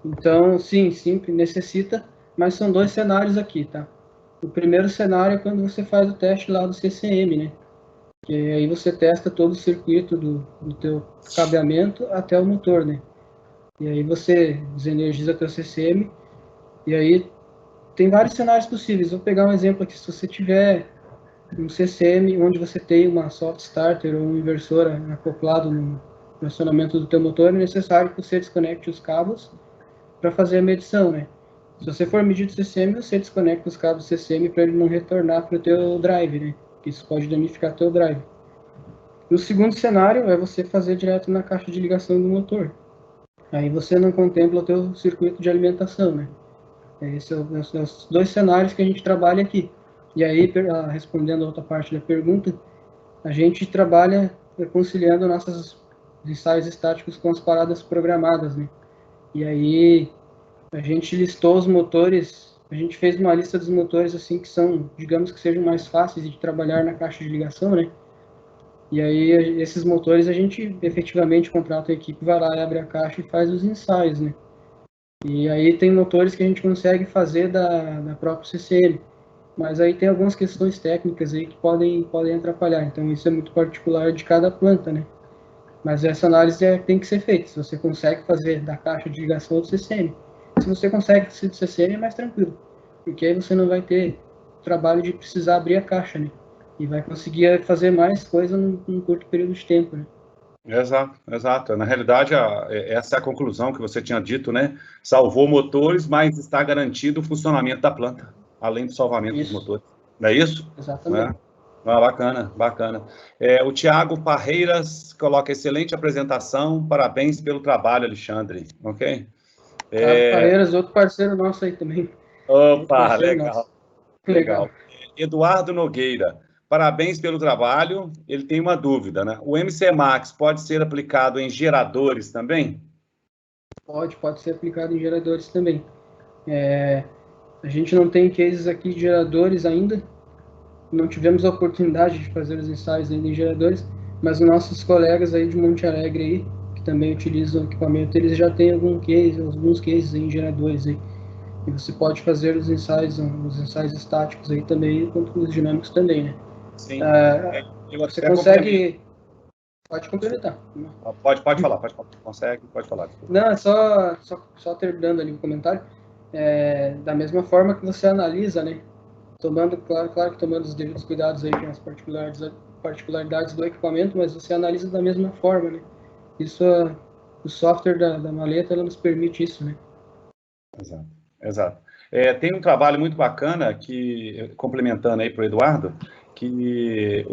Então, sim, necessita, mas são 2 cenários aqui, tá? O primeiro cenário é quando você faz o teste lá do CCM, né? Que aí você testa todo o circuito do teu cabeamento até o motor, né? E aí você desenergiza teu CCM, e aí tem vários cenários possíveis. Vou pegar um exemplo aqui. Se você tiver um CCM onde você tem uma soft starter ou um inversor acoplado no acionamento do teu motor, é necessário que você desconecte os cabos para fazer a medição, né? Se você for medir o CCM, você desconecta os cabos do CCM para ele não retornar para o teu drive, né? Isso pode danificar teu drive. E o segundo cenário é você fazer direto na caixa de ligação do motor. Aí você não contempla o teu circuito de alimentação, né? Esses são os 2 cenários que a gente trabalha aqui. E aí, respondendo a outra parte da pergunta, a gente trabalha conciliando nossos ensaios estáticos com as paradas programadas, né? E aí, a gente listou os motores, a gente fez uma lista dos motores, assim, que são, digamos que sejam mais fáceis de trabalhar na caixa de ligação, né? E aí, esses motores, a gente efetivamente contrata a equipe, vai lá e abre a caixa e faz os ensaios, né? E aí tem motores que a gente consegue fazer da própria CCM, mas aí tem algumas questões técnicas aí que podem atrapalhar, então isso é muito particular de cada planta, né? Mas essa análise tem que ser feita, se você consegue fazer da caixa de ligação do CCM. Se você consegue ser do CCM, é mais tranquilo, porque aí você não vai ter trabalho de precisar abrir a caixa, né? E vai conseguir fazer mais coisa num curto período de tempo, né? Exato. Na realidade, essa é a conclusão que você tinha dito, né? Salvou motores, mas está garantido o funcionamento da planta, além do salvamento dos motores. Não é isso? Exatamente. Bacana. O Tiago Parreiras coloca: excelente apresentação, parabéns pelo trabalho, Alexandre. Ok? Tiago Parreiras, outro parceiro nosso aí também. Opa, legal. Eduardo Nogueira: parabéns pelo trabalho. Ele tem uma dúvida, né? O MC Max pode ser aplicado em geradores também? Pode ser aplicado em geradores também. A gente não tem cases aqui de geradores ainda, não tivemos a oportunidade de fazer os ensaios ainda em geradores, mas os nossos colegas aí de Monte Alegre aí, que também utilizam o equipamento, eles já têm alguns cases em geradores aí. E você pode fazer os ensaios estáticos aí também, quanto os dinâmicos também, né? Sim. Você consegue... Pode complementar. Pode falar, pode falar. Desculpa. Não, só terminando ali o comentário. Da mesma forma que você analisa, né? Claro que tomando os devidos cuidados aí com as particularidades do equipamento, mas você analisa da mesma forma, né? Isso, o software da maleta, ela nos permite isso, né? Exato. Tem um trabalho muito bacana, que, complementando aí para o Eduardo, que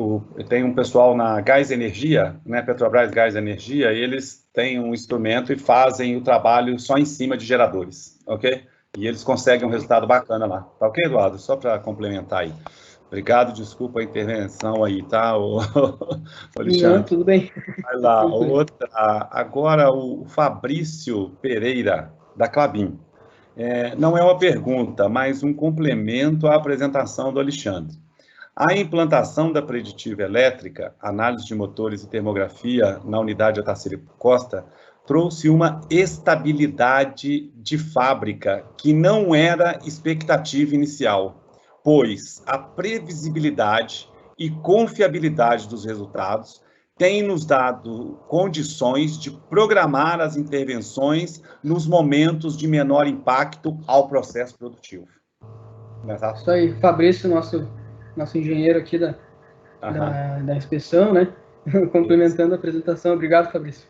tem um pessoal na Gás Energia, né, Petrobras Gás Energia, e eles têm um instrumento e fazem o trabalho só em cima de geradores, ok? E eles conseguem um resultado bacana lá. Tá ok, Eduardo? Só para complementar aí. Obrigado, desculpa a intervenção aí, tá, o Alexandre? Não, tudo bem. Vai lá, outra. Agora o Fabrício Pereira, da Klabin. Não é uma pergunta, mas um complemento à apresentação do Alexandre. A implantação da preditiva elétrica, análise de motores e termografia na unidade Otacílio Costa, trouxe uma estabilidade de fábrica que não era expectativa inicial, pois a previsibilidade e confiabilidade dos resultados tem nos dado condições de programar as intervenções nos momentos de menor impacto ao processo produtivo. Exato? Isso aí, Fabrício, nosso engenheiro aqui da inspeção, né? Complementando a apresentação. Obrigado, Fabrício.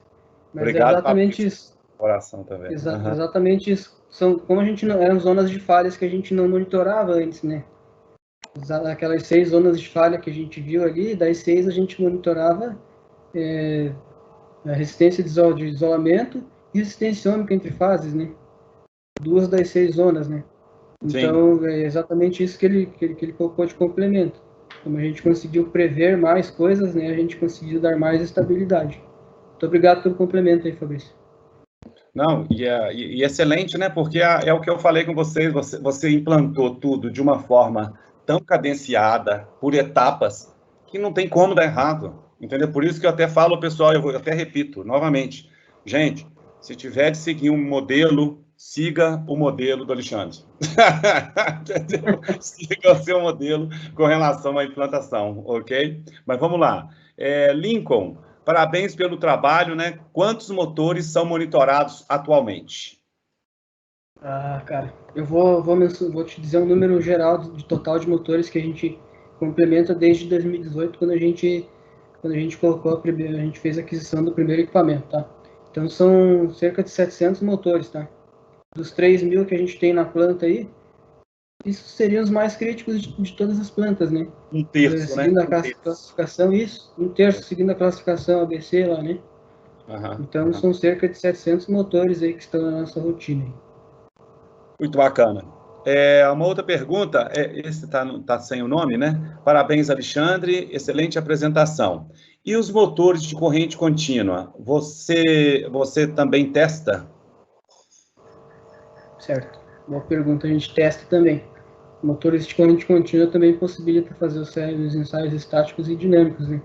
Mas obrigado, exatamente Fabrício. isso. Coração também. Exatamente isso. Como a gente não, eram zonas de falhas que a gente não monitorava antes, né? Aquelas 6 zonas de falha que a gente viu ali, das 6 a gente monitorava a resistência de isolamento e resistência ômica entre fases, né? 2 das 6 zonas, né? Então, sim, é exatamente isso que ele colocou de complemento. Como a gente conseguiu prever mais coisas, né, a gente conseguiu dar mais estabilidade. Muito obrigado pelo complemento aí, Fabrício. Não, e excelente, né? Porque é o que eu falei com vocês, você implantou tudo de uma forma tão cadenciada, por etapas, que não tem como dar errado, entendeu? Por isso que eu até falo, pessoal, eu até repito novamente, gente, se tiver de seguir um modelo, siga o modelo do Alexandre. Entendeu? Siga o seu modelo com relação à implantação, ok? Mas vamos lá. Lincoln, parabéns pelo trabalho, né? Quantos motores são monitorados atualmente? Cara, eu vou te dizer um número geral de total de motores que a gente complementa desde 2018, quando a gente colocou a gente fez a aquisição do primeiro equipamento, tá? Então são cerca de 700 motores, tá? Dos 3.000 que a gente tem na planta aí, isso seriam os mais críticos de todas as plantas, né? Um terço, seguindo a classificação, isso, um terço seguindo a classificação ABC lá, né? Então são cerca de 700 motores aí que estão na nossa rotina. Muito bacana. Uma outra pergunta, esse tá sem o nome, né? Parabéns, Alexandre, excelente apresentação. E os motores de corrente contínua, você também testa? Certo, boa pergunta, a gente testa também. Motores de corrente contínua também possibilita fazer os ensaios estáticos e dinâmicos, né?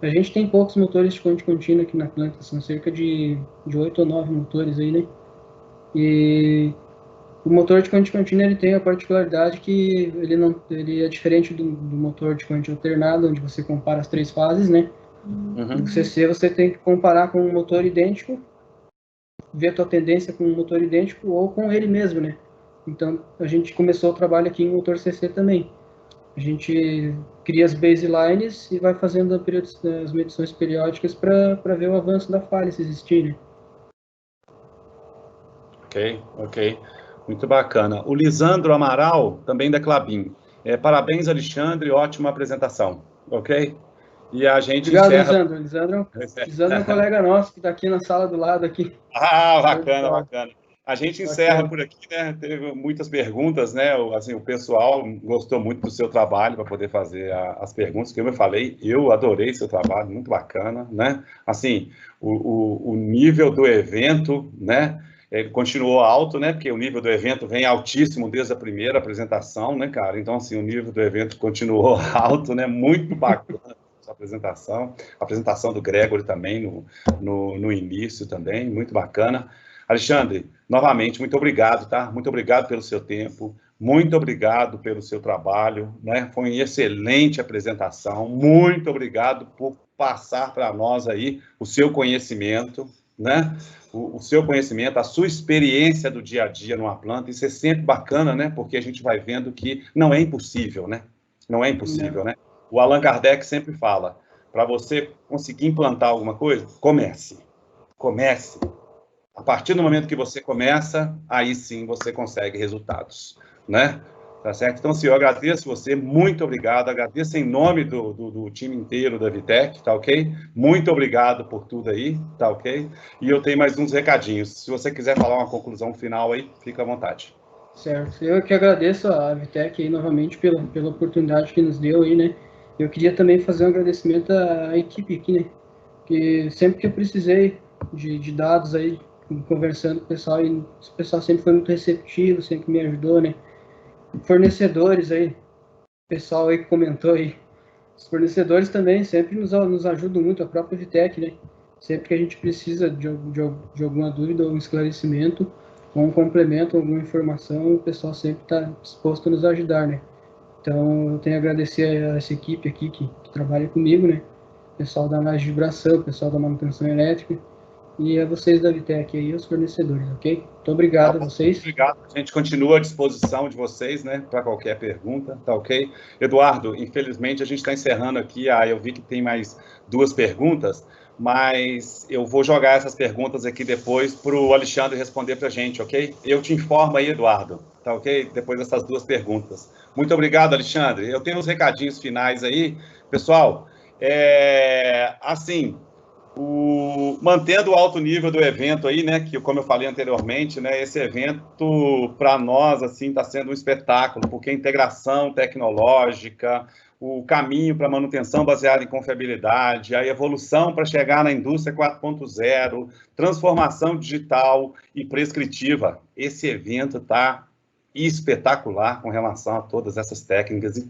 A gente tem poucos motores de corrente contínua aqui na planta, são cerca de 8 ou 9 motores aí, né? E o motor de corrente contínua ele tem a particularidade que ele é diferente do motor de corrente alternada, onde você compara as 3 fases, né? No CC você tem que comparar com um motor idêntico, ver a tua tendência com um motor idêntico ou com ele mesmo, né? Então a gente começou o trabalho aqui em motor CC também. A gente cria as baselines e vai fazendo as medições periódicas para ver o avanço da falha, se existir, né? Ok. Muito bacana. O Lisandro Amaral, também da Klabin. Parabéns, Alexandre, ótima apresentação, ok? E a gente obrigado, encerra... Lisandro é um colega nosso que está aqui na sala do lado aqui. Bacana. A gente encerra por aqui, né? Teve muitas perguntas, né? Assim, o pessoal gostou muito do seu trabalho para poder fazer as perguntas. Como eu falei, eu adorei seu trabalho, muito bacana, né? Assim, o nível do evento, né? Ele continuou alto, né? Porque o nível do evento vem altíssimo desde a primeira apresentação, né, cara? Então, assim, o nível do evento continuou alto, né? Muito bacana a apresentação do Gregory também no início também, muito bacana. Alexandre, novamente, muito obrigado, tá? Muito obrigado pelo seu tempo, muito obrigado pelo seu trabalho, né? Foi uma excelente apresentação, muito obrigado por passar para nós aí o seu conhecimento, né? O seu conhecimento, a sua experiência do dia a dia numa planta, isso é sempre bacana, né? Porque a gente vai vendo que não é impossível, né? Não é impossível, né? O Allan Kardec sempre fala, para você conseguir implantar alguma coisa, comece. Comece. A partir do momento que você começa, aí sim você consegue resultados, né? Tá certo? Então, assim, eu agradeço você, muito obrigado, agradeço em nome do time inteiro da Vitec, tá ok? Muito obrigado por tudo aí, tá ok? E eu tenho mais uns recadinhos. Se você quiser falar uma conclusão final aí, fica à vontade. Certo. Eu que agradeço a Vitec aí novamente pela oportunidade que nos deu aí, né? Eu queria também fazer um agradecimento à equipe aqui, né? Que sempre que eu precisei de dados aí, conversando com o pessoal, e o pessoal sempre foi muito receptivo, sempre me ajudou, né? Fornecedores aí, o pessoal aí que comentou aí, os fornecedores também sempre nos ajudam muito, a própria Vitec, né? Sempre que a gente precisa de alguma dúvida ou um esclarecimento, ou um complemento, alguma informação, o pessoal sempre está disposto a nos ajudar, né? Então, eu tenho a agradecer a essa equipe aqui que trabalha comigo, né? O pessoal da análise de vibração, o pessoal da manutenção elétrica, e a vocês da Vitec aí, os fornecedores, ok? Muito obrigado a vocês. Obrigado. A gente continua à disposição de vocês, né, para qualquer pergunta, tá ok? Eduardo, infelizmente a gente está encerrando aqui, eu vi que tem mais 2 perguntas, mas eu vou jogar essas perguntas aqui depois para o Alexandre responder para a gente, ok? Eu te informo aí, Eduardo, tá ok? Depois dessas 2 perguntas. Muito obrigado, Alexandre. Eu tenho uns recadinhos finais aí. Pessoal, assim... mantendo o alto nível do evento aí, né, que como eu falei anteriormente, né, esse evento para nós assim está sendo um espetáculo, porque a integração tecnológica, o caminho para manutenção baseada em confiabilidade, a evolução para chegar na indústria 4.0, transformação digital e prescritiva, esse evento está espetacular com relação a todas essas técnicas e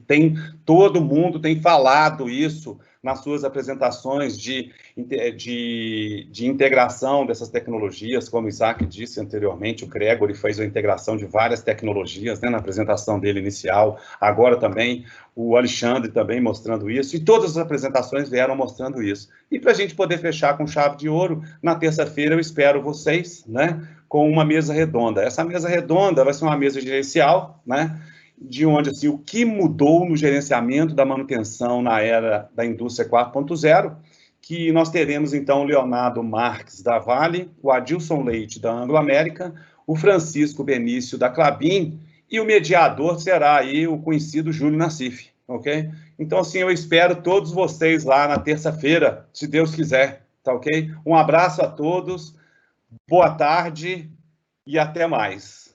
todo mundo tem falado isso nas suas apresentações de integração dessas tecnologias, como o Isaac disse anteriormente, o Gregory fez a integração de várias tecnologias, né, na apresentação dele inicial, agora também o Alexandre também mostrando isso, e todas as apresentações vieram mostrando isso. E para a gente poder fechar com chave de ouro, na terça-feira eu espero vocês, né, com uma mesa redonda. Essa mesa redonda vai ser uma mesa gerencial, né, de onde, assim, o que mudou no gerenciamento da manutenção na era da indústria 4.0, que nós teremos, então, o Leonardo Marques, da Vale, o Adilson Leite, da Anglo-América, o Francisco Benício, da Klabin, e o mediador será aí o conhecido Júlio Nassif, ok? Então, assim, eu espero todos vocês lá na terça-feira, se Deus quiser, tá ok? Um abraço a todos, boa tarde e até mais.